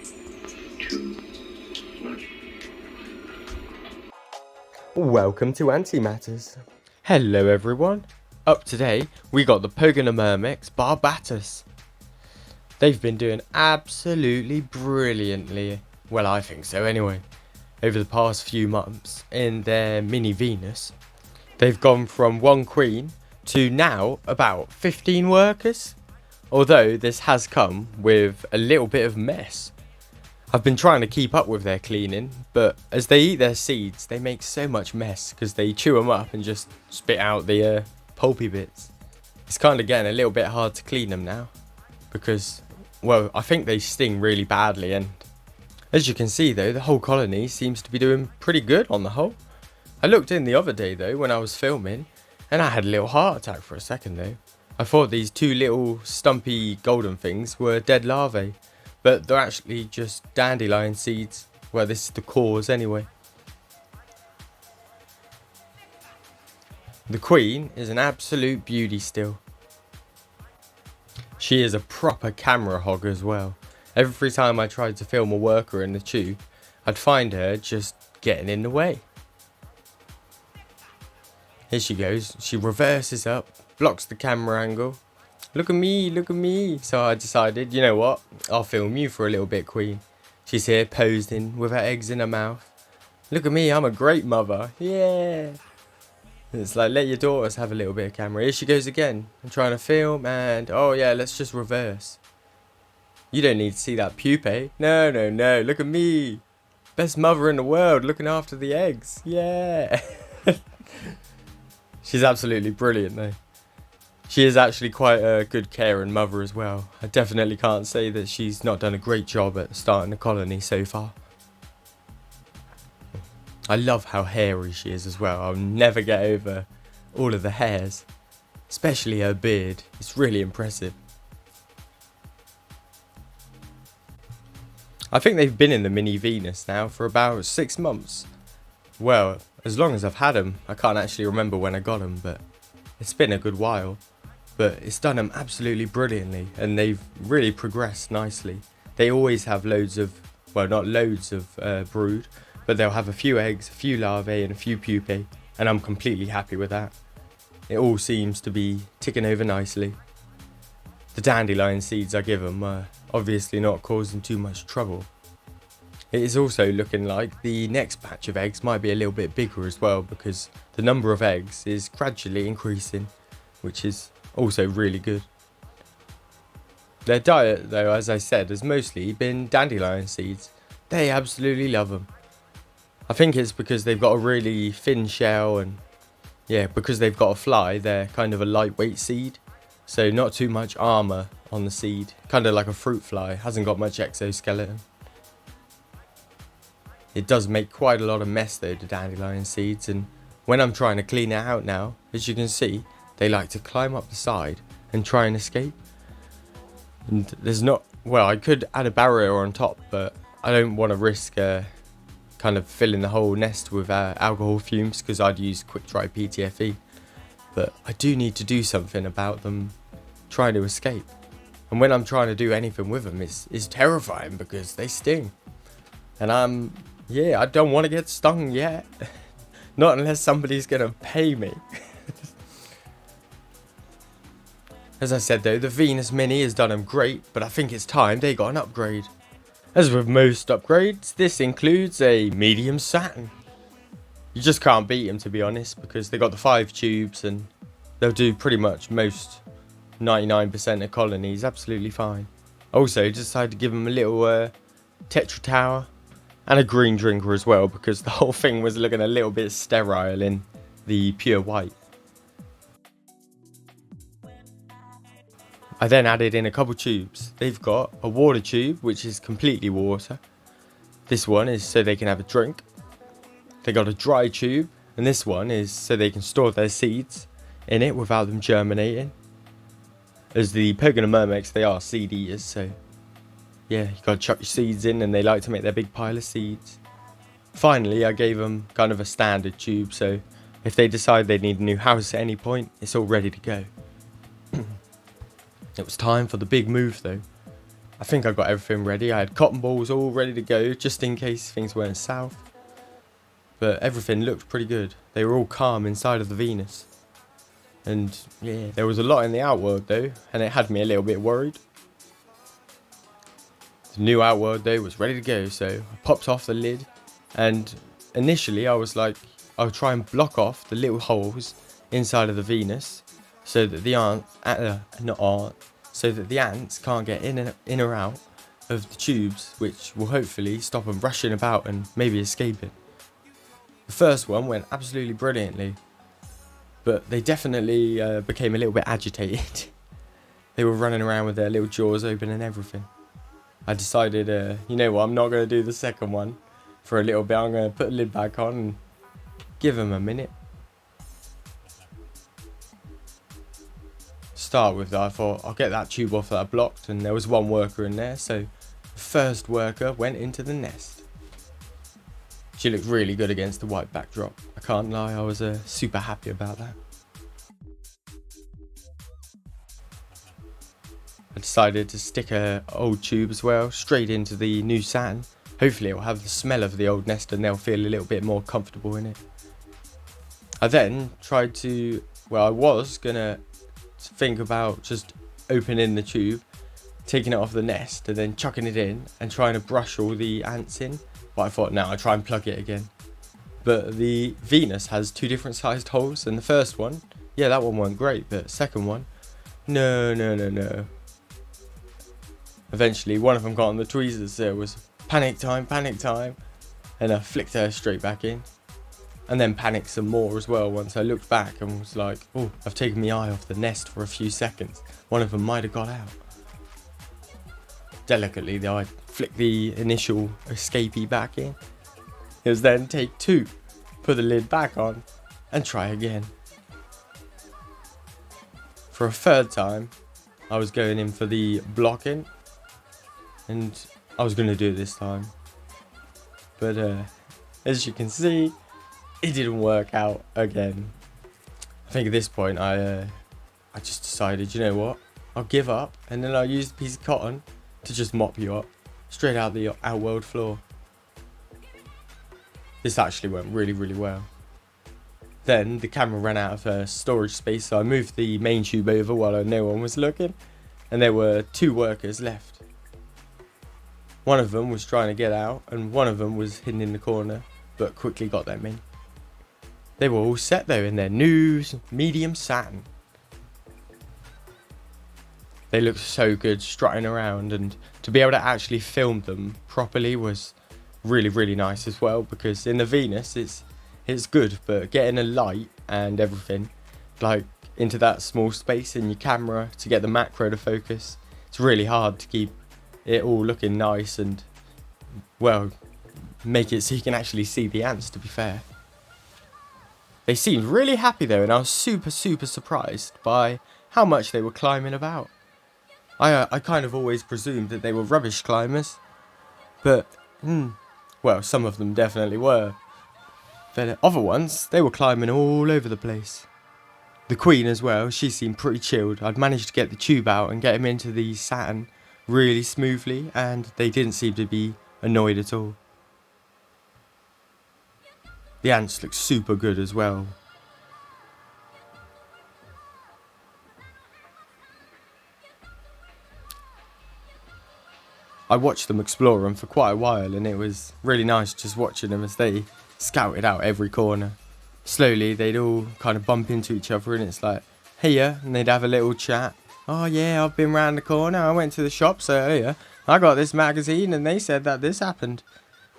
2, 1. Welcome to Antimatters. Hello everyone. Up today we got the Pogonomyrmex barbatus. They've been doing absolutely brilliantly, well I think so anyway, over the past few months in their mini Venus. They've gone from 1 queen to now about 15 workers, although this has come with a little bit of mess. I've been trying to keep up with their cleaning, but as they eat their seeds, they make so much mess because they chew them up and just spit out the pulpy bits. It's kind of getting a little bit hard to clean them now because, well, I think they sting really badly, and as you can see though, the whole colony seems to be doing pretty good on the whole. I looked in the other day though when I was filming, and I had a little heart attack for a second though. I thought these 2 little stumpy golden things were dead larvae, but they're actually just dandelion seeds. Well, this is the cause anyway. The queen is an absolute beauty still. She is a proper camera hog as well. Every time I tried to film a worker in the tube, I'd find her just getting in the way. Here she goes. She reverses up, blocks the camera angle. Look at me, look at me. So I decided, you know what, I'll film you for a little bit, queen. She's here posing with her eggs in her mouth. Look at me, I'm a great mother. Yeah. It's like, let your daughters have a little bit of camera. Here she goes again. I'm trying to film and, oh yeah, let's just reverse. You don't need to see that pupae. No, no, no, look at me. Best mother in the world, looking after the eggs. Yeah. She's absolutely brilliant though. She is actually quite a good caring mother as well. I definitely can't say that she's not done a great job at starting the colony so far. I love how hairy she is as well. I'll never get over all of the hairs, especially her beard. It's really impressive. I think they've been in the mini Venus now for about 6 months. Well, as long as I've had them. I can't actually remember when I got them, but it's been a good while. But it's done them absolutely brilliantly, and they've really progressed nicely. They always have loads of, well, not loads of brood, but they'll have a few eggs, a few larvae and a few pupae, and I'm completely happy with that. It all seems to be ticking over nicely. The dandelion seeds I give them are obviously not causing too much trouble. It is also looking like the next batch of eggs might be a little bit bigger as well, because the number of eggs is gradually increasing, which is also really good. Their diet though, as I said, has mostly been dandelion seeds. They absolutely love them. I think it's because they've got a really thin shell, and yeah, because they've got a fly, they're kind of a lightweight seed. So not too much armour on the seed, kind of like a fruit fly, hasn't got much exoskeleton. It does make quite a lot of mess though, the dandelion seeds, and when I'm trying to clean it out now, as you can see, they like to climb up the side and try and escape. And there's not, well, I could add a barrier on top, but I don't want to risk kind of filling the whole nest with alcohol fumes, because I'd use quick dry PTFE. But I do need to do something about them trying to escape. And when I'm trying to do anything with them, it's terrifying because they sting. And I don't want to get stung yet. Not unless somebody's going to pay me. As I said though, the Venus Mini has done them great, but I think it's time they got an upgrade. As with most upgrades, this includes a medium Saturn. You just can't beat them, to be honest, because they got the 5 tubes and they'll do pretty much most 99% of colonies absolutely fine. Also decided to give them a little Tetra Tower and a green drinker as well, because the whole thing was looking a little bit sterile in the pure white. I then added in a couple tubes. They've got a water tube, which is completely water. This one is so they can have a drink. They got a dry tube, and this one is so they can store their seeds in it without them germinating. As the Pogonomyrmex, they are seed eaters, so yeah, you gotta chuck your seeds in, and they like to make their big pile of seeds. Finally, I gave them kind of a standard tube, so if they decide they need a new house at any point, it's all ready to go. It was time for the big move though. I think I got everything ready. I had cotton balls all ready to go just in case things went south. But everything looked pretty good. They were all calm inside of the Venus. And yeah, there was a lot in the outworld though, and it had me a little bit worried. The new outworld though was ready to go, so I popped off the lid, and initially I was like, I'll try and block off the little holes inside of the Venus so that the ants can't get in or out of the tubes, which will hopefully stop them rushing about and maybe escaping. The first one went absolutely brilliantly, but they definitely became a little bit agitated. They were running around with their little jaws open and everything. I decided, you know what, I'm not going to do the second one for a little bit. I'm going to put the lid back on and give them a minute. Start with that, I thought I'll get that tube off that I blocked, and there was one worker in there, so the first worker went into the nest. She looked really good against the white backdrop. I can't lie, I was super happy about that. I decided to stick a old tube as well, straight into the new Saturn. Hopefully it will have the smell of the old nest and they'll feel a little bit more comfortable in it. I then tried to, well, I was gonna think about just opening the tube, taking it off the nest and then chucking it in and trying to brush all the ants in. But I thought, no, I'll try and plug it again. But the Venus has two different sized holes, and the first one, yeah, that one went great, but second one, no. Eventually, one of them got on the tweezers, so it was panic time, and I flicked her straight back in. And then panicked some more as well once I looked back and was like, oh, I've taken my eye off the nest for a few seconds. One of them might have got out. Delicately, though, I flicked the initial escapee back in. It was then take two, put the lid back on, and try again. For a third time, I was going in for the blocking, and I was going to do it this time. But as you can see, it didn't work out again. I think at this point, I just decided, you know what, I'll give up, and then I'll use the piece of cotton to just mop you up straight out the outworld floor. This actually went really well. Then the camera ran out of storage space, so I moved the main tube over while no one was looking, and there were two workers left. One of them was trying to get out and one of them was hidden in the corner, but quickly got them in. They were all set though in their new medium Saturn. They looked so good strutting around, and to be able to actually film them properly was really nice as well, because in the Venus it's good, but getting a light and everything like into that small space in your camera to get the macro to focus, it's really hard to keep it all looking nice and, well, make it so you can actually see the ants, to be fair. They seemed really happy though, and I was super surprised by how much they were climbing about. I kind of always presumed that they were rubbish climbers, but, well, some of them definitely were. But other ones, they were climbing all over the place. The Queen as well, she seemed pretty chilled. I'd managed to get the tube out and get him into the Saturn really smoothly, and they didn't seem to be annoyed at all. The ants looked super good as well. I watched them explore them for quite a while, and it was really nice just watching them as they scouted out every corner. Slowly they'd all kind of bump into each other, and it's like, hey, and they'd have a little chat. Oh yeah, I've been round the corner, I went to the shops earlier, I got this magazine and they said that this happened.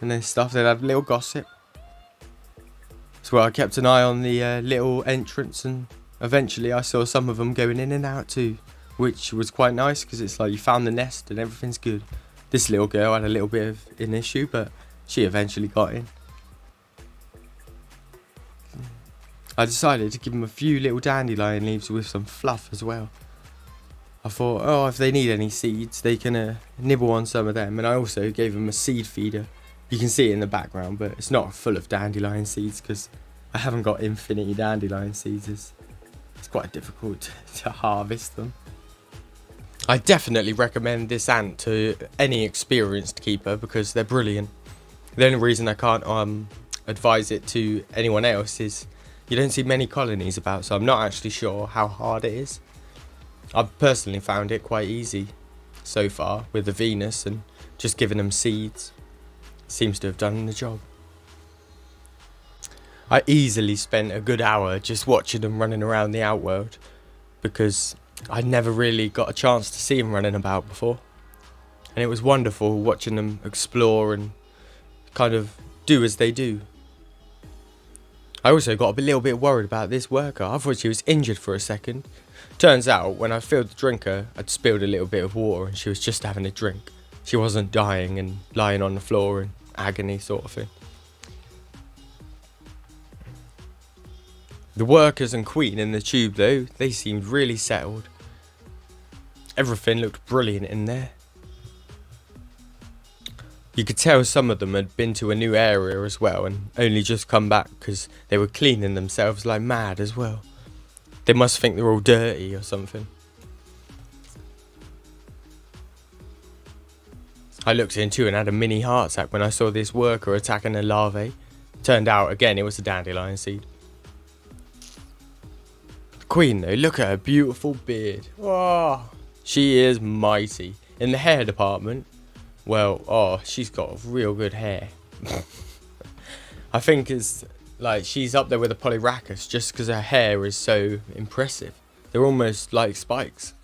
And then stuff, they'd have a little gossip. So I kept an eye on the little entrance, and eventually I saw some of them going in and out too, which was quite nice because it's like you found the nest and everything's good. This little girl had a little bit of an issue, but she eventually got in. I decided to give them a few little dandelion leaves with some fluff as well. I thought, oh, if they need any seeds, they can nibble on some of them. And I also gave them a seed feeder. You can see it in the background, but it's not full of dandelion seeds because I haven't got infinity dandelion seeds. It's quite difficult to harvest them. I definitely recommend this ant to any experienced keeper because they're brilliant. The only reason I can't advise it to anyone else is you don't see many colonies about, so I'm not actually sure how hard it is. I've personally found it quite easy so far with the Venus, and just giving them seeds seems to have done the job. I easily spent a good hour just watching them running around the outworld because I'd never really got a chance to see them running about before, and it was wonderful watching them explore and kind of do as they do. I also got a little bit worried about this worker. I thought she was injured for a second. Turns out when I filled the drinker, I'd spilled a little bit of water and she was just having a drink. She wasn't dying and lying on the floor in agony sort of thing. The workers and queen in the tube though, they seemed really settled. Everything looked brilliant in there. You could tell some of them had been to a new area as well and only just come back because they were cleaning themselves like mad as well. They must think they're all dirty or something. I looked into and had a mini heart attack when I saw this worker attacking a larvae. Turned out again it was a dandelion seed. The queen though, look at her beautiful beard. Oh, she is mighty. In the hair department, well, oh, she's got real good hair. I think it's like she's up there with a polyrachus just because her hair is so impressive. They're almost like spikes.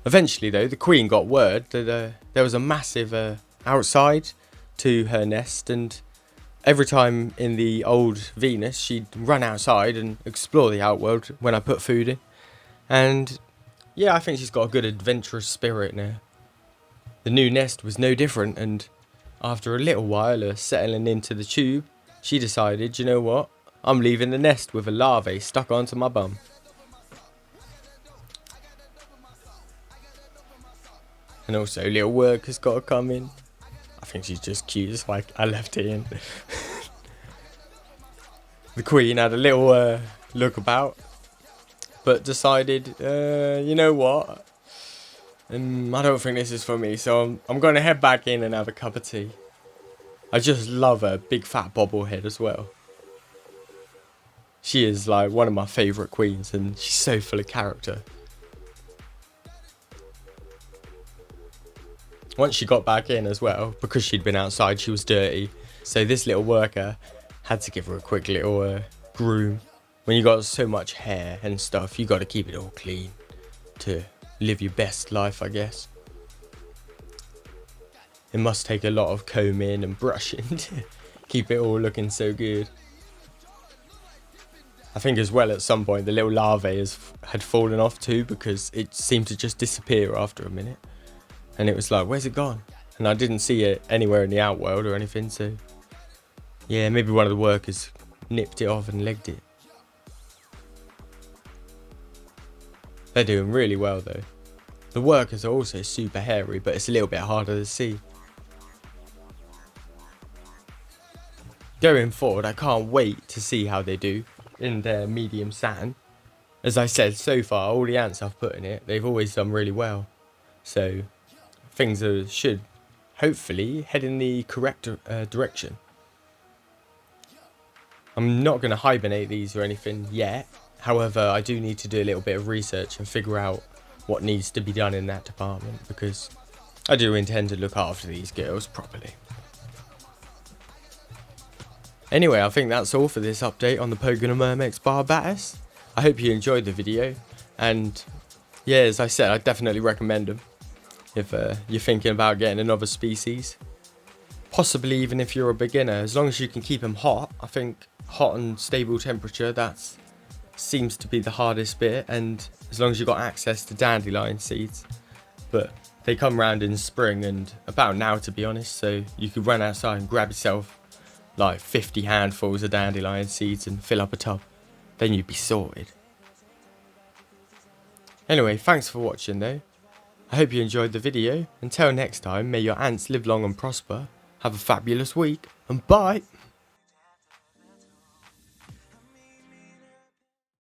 Eventually though, the queen got word that there was a massive outside to her nest, and every time in the old Venus she'd run outside and explore the outworld when I put food in. And yeah, I think she's got a good adventurous spirit now. The new nest was no different, and after a little while of settling into the tube, she decided, you know what, I'm leaving the nest with a larvae stuck onto my bum. And also little work has got to come in. I think she's just cute, it's like I left it in. The queen had a little look about, but decided, you know what, I don't think this is for me, so I'm going to head back in and have a cup of tea. I just love her big fat bobblehead as well. She is like one of my favourite queens, and she's so full of character. Once she got back in as well, because she'd been outside, she was dirty. So this little worker had to give her a quick little groom. When you got so much hair and stuff, you got to keep it all clean to live your best life, I guess. It must take a lot of combing and brushing to keep it all looking so good. I think as well at some point the little larvae had fallen off too, because it seemed to just disappear after a minute. And it was like, where's it gone? And I didn't see it anywhere in the outworld or anything, so yeah, maybe one of the workers nipped it off and legged it. They're doing really well though. The workers are also super hairy, but it's a little bit harder to see. Going forward, I can't wait to see how they do in their medium satin. As I said, so far, all the ants I've put in it, they've always done really well. So things should hopefully head in the correct direction. I'm not going to hibernate these or anything yet. However, I do need to do a little bit of research and figure out what needs to be done in that department, because I do intend to look after these girls properly. Anyway, I think that's all for this update on the Pogonomyrmex barbatus. I hope you enjoyed the video, and yeah, as I said, I definitely recommend them if you're thinking about getting another species. Possibly even if you're a beginner, as long as you can keep them hot. I think hot and stable temperature, that seems to be the hardest bit, and as long as you've got access to dandelion seeds. But they come round in spring and about now, to be honest, so you could run outside and grab yourself like 50 handfuls of dandelion seeds and fill up a tub. Then you'd be sorted. Anyway, thanks for watching though. I hope you enjoyed the video. Until next time, may your ants live long and prosper. Have a fabulous week, and bye!